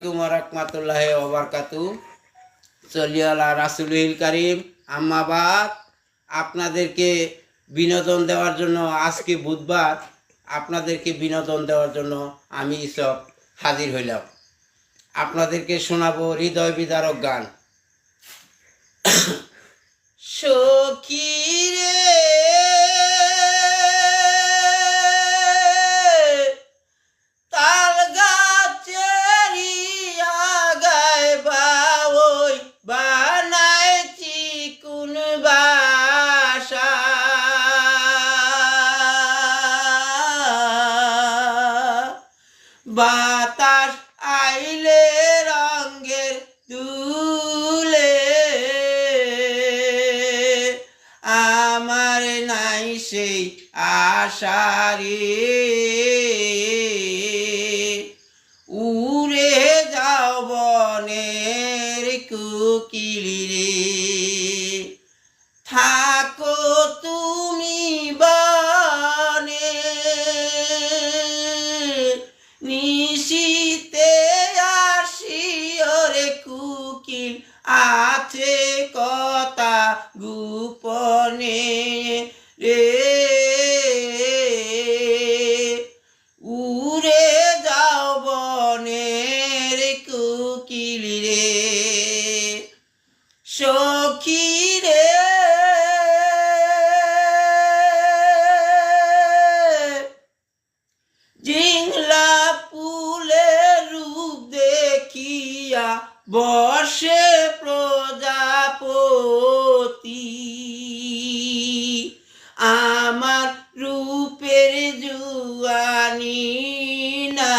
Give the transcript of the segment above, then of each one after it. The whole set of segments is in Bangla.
রহমাতুল্লাহি ওয়া বারাকাতু। সল্লিয়ালা রাসূলিল কারীম। আম্মাবাদ। আপনাদেরকে বিনোদন দেওয়ার জন্য আজকে বুধবার আপনাদেরকে বিনোদন দেওয়ার জন্য আমি ইসব হাজির হইলাম। আপনাদেরকে শোনাবো হৃদয় বিদারক গান। সখী রে বাতাস আইলে রঙের তুলে আমার নাই সেই আশারে উড়ে যাও বনের কোকিলি রে থাকো তুমি বনে নিশীতে আসিও রে কোকিল আছে কথা গোপনে রে উড়ে যাও বনের কোকিলি রে সখী রে জিংলা ফুলের রূপ দেখিয়া বসে প্রজাপতি আমার রূপের জুয়ানি নাই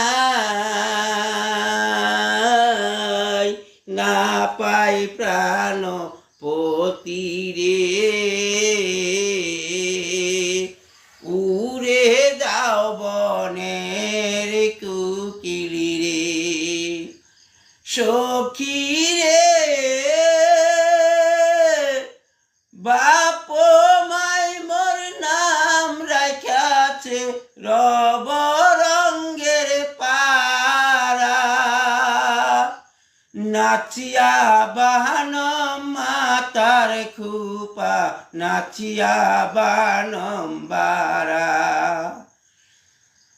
না পাই প্রাণ পতি রে উড়ে যাও বনের কোকিলি রে সখী রে বাপ মাই মোর নাম রাখাছে রব রঙ্গের পারা নাচিয়া বাহানম মাতার খুপা নাচিয়া বানম বারা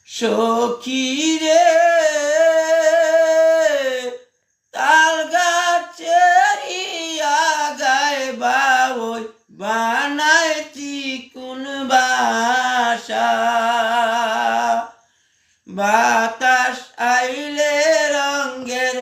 সখী রে